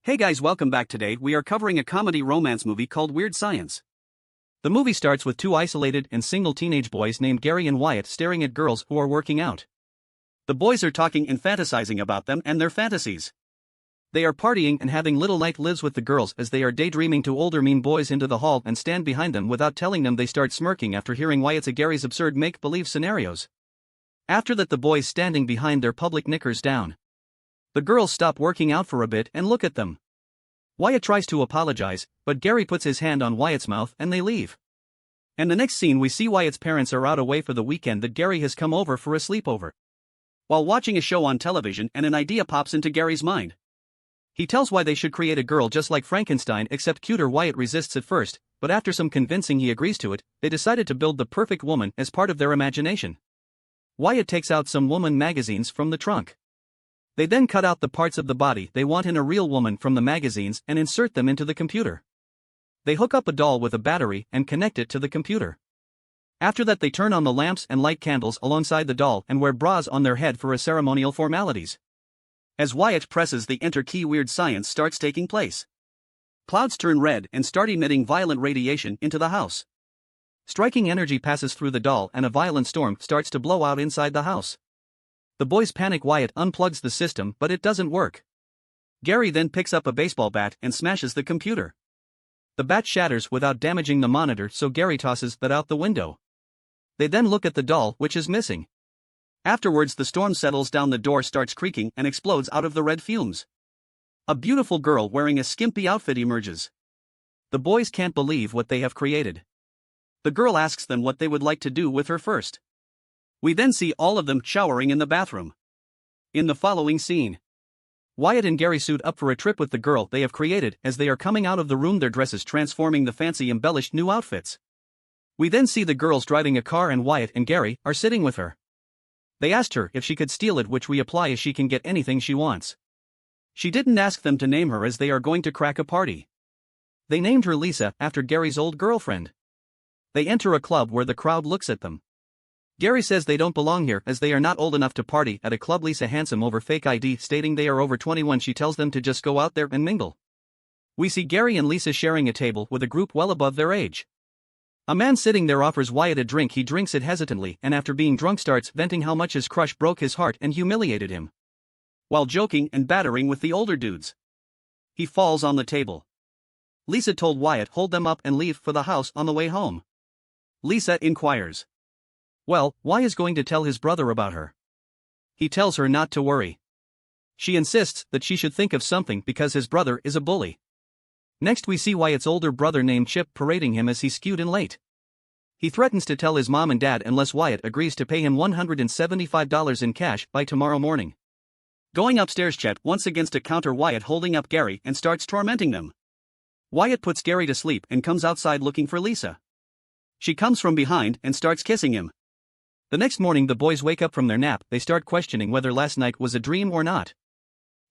Hey guys, welcome back. Today we are covering a comedy romance movie called Weird Science. The movie starts with two isolated and single teenage boys named Gary and Wyatt staring at girls who are working out. The boys are talking and fantasizing about them and their fantasies. They are partying and having little night lives with the girls as they are daydreaming to older mean boys into the hall and stand behind them without telling them. They start smirking after hearing Wyatt's and Gary's absurd make-believe scenarios. After that, the boys standing behind their public knickers down. The girls stop working out for a bit and look at them. Wyatt tries to apologize, but Gary puts his hand on Wyatt's mouth and they leave. And the next scene we see Wyatt's parents are out away for the weekend that Gary has come over for a sleepover. While watching a show on television, an idea pops into Gary's mind. He tells why they should create a girl just like Frankenstein except cuter. Wyatt resists at first, but after some convincing he agrees to it. They decided to build the perfect woman as part of their imagination. Wyatt takes out some woman magazines from the trunk. They then cut out the parts of the body they want in a real woman from the magazines and insert them into the computer. They hook up a doll with a battery and connect it to the computer. After that, they turn on the lamps and light candles alongside the doll and wear bras on their head for a ceremonial formalities. As Wyatt presses the enter key, weird science starts taking place. Clouds turn red and start emitting violent radiation into the house. Striking energy passes through the doll and a violent storm starts to blow out inside the house. The boys panic. Wyatt unplugs the system, but it doesn't work. Gary then picks up a baseball bat and smashes the computer. The bat shatters without damaging the monitor, so Gary tosses that out the window. They then look at the doll, which is missing. Afterwards, the storm settles down, the door starts creaking and explodes out of the red fumes. A beautiful girl wearing a skimpy outfit emerges. The boys can't believe what they have created. The girl asks them what they would like to do with her first. We then see all of them showering in the bathroom. In the following scene, Wyatt and Gary suit up for a trip with the girl they have created. As they are coming out of the room, their dresses transforming the fancy embellished new outfits. We then see the girls driving a car and Wyatt and Gary are sitting with her. They asked her if she could steal it, which we apply as she can get anything she wants. She didn't ask them to name her as they are going to crack a party. They named her Lisa after Gary's old girlfriend. They enter a club where the crowd looks at them. Gary says they don't belong here as they are not old enough to party at a club. Lisa hands him over fake ID stating they are over 21. She tells them to just go out there and mingle. We see Gary and Lisa sharing a table with a group well above their age. A man sitting there offers Wyatt a drink. He drinks it hesitantly and after being drunk starts venting how much his crush broke his heart and humiliated him, while joking and battering with the older dudes. He falls on the table. Lisa told Wyatt hold them up and leave for the house. On the way home, Lisa inquires, well, why is going to tell his brother about her? He tells her not to worry. She insists that she should think of something because his brother is a bully. Next we see Wyatt's older brother named Chip parading him as he skewed in late. He threatens to tell his mom and dad unless Wyatt agrees to pay him $175 in cash by tomorrow morning. Going upstairs, Chet once against a counter Wyatt holding up Gary and starts tormenting them. Wyatt puts Gary to sleep and comes outside looking for Lisa. She comes from behind and starts kissing him. The next morning the boys wake up from their nap. They start questioning whether last night was a dream or not.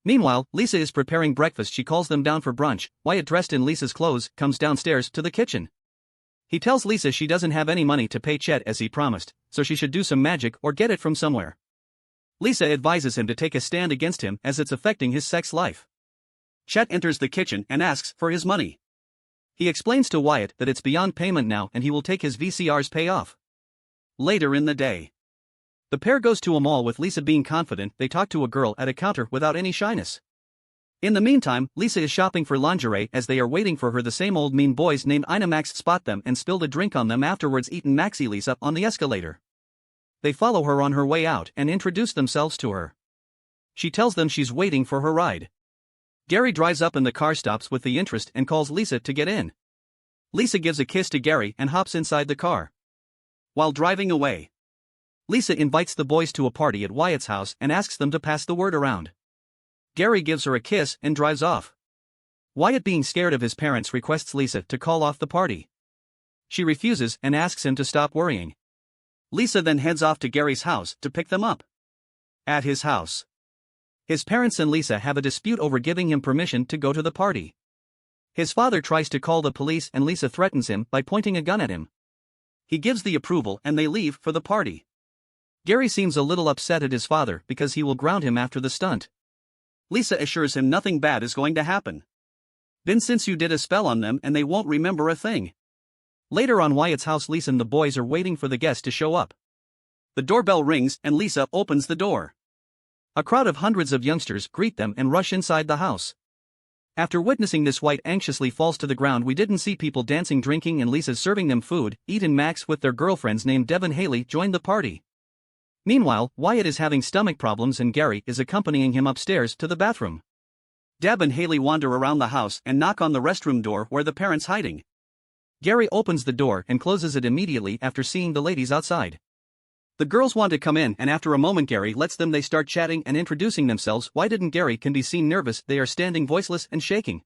Meanwhile, Lisa is preparing breakfast. She calls them down for brunch. Wyatt, dressed in Lisa's clothes, comes downstairs to the kitchen. He tells Lisa she doesn't have any money to pay Chet as he promised, so she should do some magic or get it from somewhere. Lisa advises him to take a stand against him as it's affecting his sex life. Chet enters the kitchen and asks for his money. He explains to Wyatt that it's beyond payment now and he will take his VCR's pay off. Later in the day, the pair goes to a mall with Lisa being confident. They talk to a girl at a counter without any shyness. In the meantime, Lisa is shopping for lingerie. As they are waiting for her, the same old mean boys named Inamax spot them and spilled a drink on them. Afterwards, eaten Maxi Lisa on the escalator. They follow her on her way out and introduce themselves to her. She tells them she's waiting for her ride. Gary drives up and the car stops with the interest and calls Lisa to get in. Lisa gives a kiss to Gary and hops inside the car. While driving away, Lisa invites the boys to a party at Wyatt's house and asks them to pass the word around. Gary gives her a kiss and drives off. Wyatt, being scared of his parents, requests Lisa to call off the party. She refuses and asks him to stop worrying. Lisa then heads off to Gary's house to pick them up. At his house, his parents and Lisa have a dispute over giving him permission to go to the party. His father tries to call the police and Lisa threatens him by pointing a gun at him. He gives the approval and they leave for the party. Gary seems a little upset at his father because he will ground him after the stunt. Lisa assures him nothing bad is going to happen. Been since you did a spell on them and they won't remember a thing. Later on Wyatt's house, Lisa and the boys are waiting for the guests to show up. The doorbell rings and Lisa opens the door. A crowd of hundreds of youngsters greet them and rush inside the house. After witnessing this, Wyatt anxiously falls to the ground. We didn't see people dancing, drinking, and Lisa's serving them food. Ed and Max with their girlfriends named Deb and Haley joined the party. Meanwhile, Wyatt is having stomach problems and Gary is accompanying him upstairs to the bathroom. Deb and Haley wander around the house and knock on the restroom door where the parents hiding. Gary opens the door and closes it immediately after seeing the ladies outside. The girls want to come in and after a moment Gary lets them. They start chatting and introducing themselves. Why didn't Gary can be seen nervous? They are standing voiceless and shaking.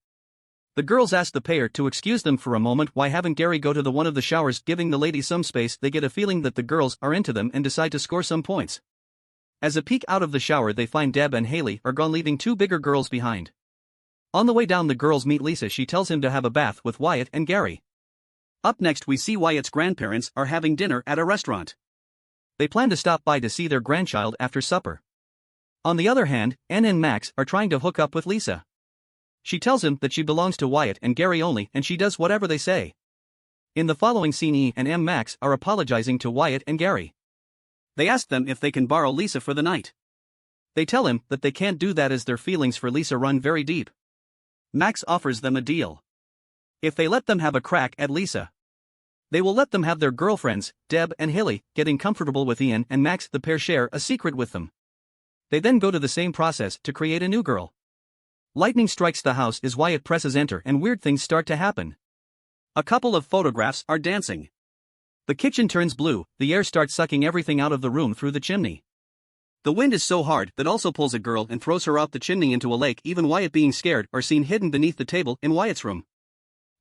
The girls ask the pair to excuse them for a moment. Why haven't Gary go to one of the showers, giving the ladies some space? They get a feeling that the girls are into them and decide to score some points. As a peek out of the shower they find Deb and Haley are gone, leaving two bigger girls behind. On the way down the girls meet Lisa. She tells him to have a bath with Wyatt and Gary. Up next we see Wyatt's grandparents are having dinner at a restaurant. They plan to stop by to see their grandchild after supper. On the other hand, Ann and Max are trying to hook up with Lisa. She tells him that she belongs to Wyatt and Gary only and she does whatever they say. In the following scene E and M Max are apologizing to Wyatt and Gary. They ask them if they can borrow Lisa for the night. They tell him that they can't do that as their feelings for Lisa run very deep. Max offers them a deal. If they let them have a crack at Lisa, they will let them have their girlfriends, Deb and Haley, getting comfortable with Ian and Max. The pair share a secret with them. They then go to the same process to create a new girl. Lightning strikes the house as Wyatt presses enter and weird things start to happen. A couple of photographs are dancing. The kitchen turns blue, the air starts sucking everything out of the room through the chimney. The wind is so hard that also pulls a girl and throws her out the chimney into a lake. Even Wyatt, being scared, are seen hidden beneath the table in Wyatt's room.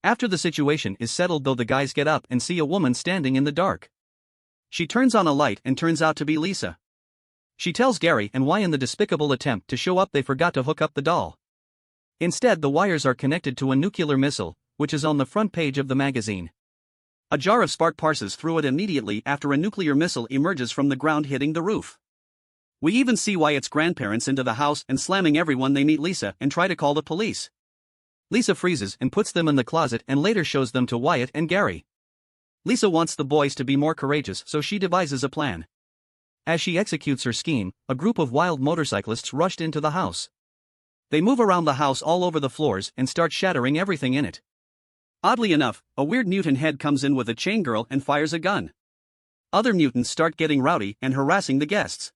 After the situation is settled though, the guys get up and see a woman standing in the dark. She turns on a light and turns out to be Lisa. She tells Gary and Wyatt in the despicable attempt to show up they forgot to hook up the doll. Instead the wires are connected to a nuclear missile, which is on the front page of the magazine. A jar of spark passes through it immediately after a nuclear missile emerges from the ground hitting the roof. We even see Wyatt's grandparents into the house and slamming everyone. They meet Lisa and try to call the police. Lisa freezes and puts them in the closet and later shows them to Wyatt and Gary. Lisa wants the boys to be more courageous, so she devises a plan. As she executes her scheme, a group of wild motorcyclists rushed into the house. They move around the house all over the floors and start shattering everything in it. Oddly enough, a weird mutant head comes in with a chain girl and fires a gun. Other mutants start getting rowdy and harassing the guests.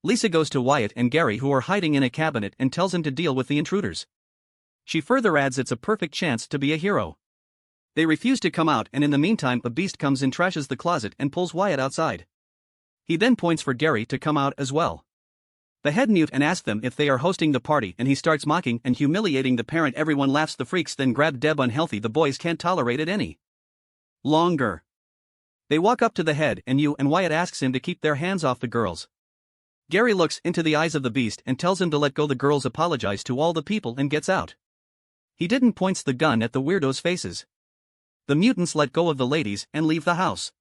Lisa goes to Wyatt and Gary, who are hiding in a cabinet, and tells him to deal with the intruders. She further adds it's a perfect chance to be a hero. They refuse to come out, and in the meantime a beast comes in, trashes the closet and pulls Wyatt outside. He then points for Gary to come out as well. The head mute and asks them if they are hosting the party, and he starts mocking and humiliating the parent. Everyone laughs. The freaks then grab Deb. Unhealthy, the boys can't tolerate it any longer. They walk up to the head and Wyatt asks him to keep their hands off the girls. Gary looks into the eyes of the beast and tells him to let go. The girls apologize to all the people and gets out. He didn't points the gun at the weirdos' faces. The mutants let go of the ladies and leave the house.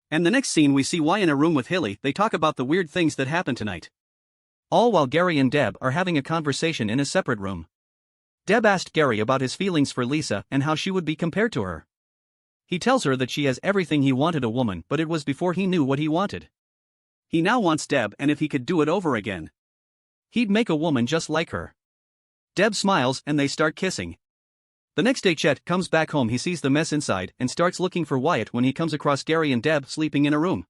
And the next scene we see Wyatt in a room with Haley. They talk about the weird things that happened tonight. All while Gary and Deb are having a conversation in a separate room. Deb asked Gary about his feelings for Lisa and how she would be compared to her. He tells her that she has everything he wanted a woman, but it was before he knew what he wanted. He now wants Deb, and if he could do it over again, he'd make a woman just like her. Deb smiles and they start kissing. The next day Chet comes back home. He sees the mess inside and starts looking for Wyatt when he comes across Gary and Deb sleeping in a room.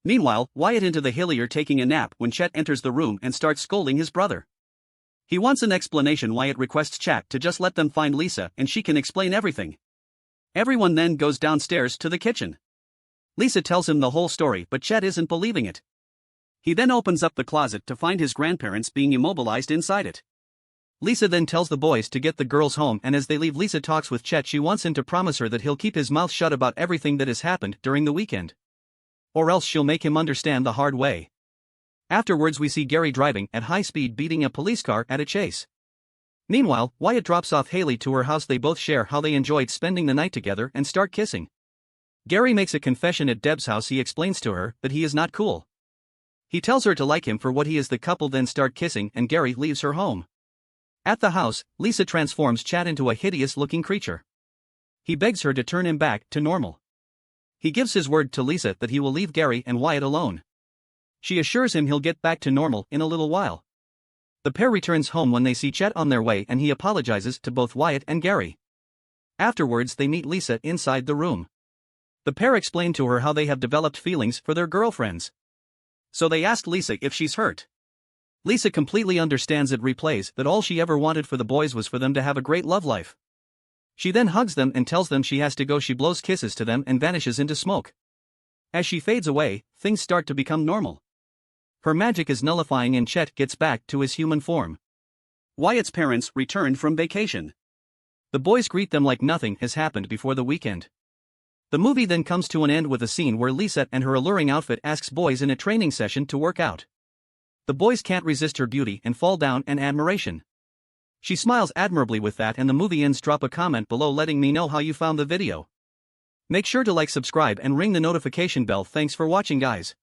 Meanwhile, Wyatt and the Haley are taking a nap when Chet enters the room and starts scolding his brother. He wants an explanation. Wyatt requests Chet to just let them find Lisa and she can explain everything. Everyone then goes downstairs to the kitchen. Lisa tells him the whole story, but Chet isn't believing it. He then opens up the closet to find his grandparents being immobilized inside it. Lisa then tells the boys to get the girls home, and as they leave Lisa talks with Chet. She wants him to promise her that he'll keep his mouth shut about everything that has happened during the weekend. Or else she'll make him understand the hard way. Afterwards we see Gary driving at high speed beating a police car at a chase. Meanwhile, Wyatt drops off Haley to her house. They both share how they enjoyed spending the night together and start kissing. Gary makes a confession at Deb's house. He explains to her that he is not cool. He tells her to like him for what he is. The couple then start kissing and Gary leaves her home. At the house, Lisa transforms Chad into a hideous-looking creature. He begs her to turn him back to normal. He gives his word to Lisa that he will leave Gary and Wyatt alone. She assures him he'll get back to normal in a little while. The pair returns home when they see Chet on their way and he apologizes to both Wyatt and Gary. Afterwards they meet Lisa inside the room. The pair explain to her how they have developed feelings for their girlfriends. So they ask Lisa if she's hurt. Lisa completely understands. It replays that all she ever wanted for the boys was for them to have a great love life. She then hugs them and tells them she has to go. She blows kisses to them and vanishes into smoke. As she fades away, things start to become normal. Her magic is nullifying and Chet gets back to his human form. Wyatt's parents return from vacation. The boys greet them like nothing has happened before the weekend. The movie then comes to an end with a scene where Lisa and her alluring outfit asks boys in a training session to work out. The boys can't resist her beauty and fall down in admiration. She smiles admirably with that, and the movie ends. Drop a comment below letting me know how you found the video. Make sure to like, subscribe and ring the notification bell. Thanks for watching, guys.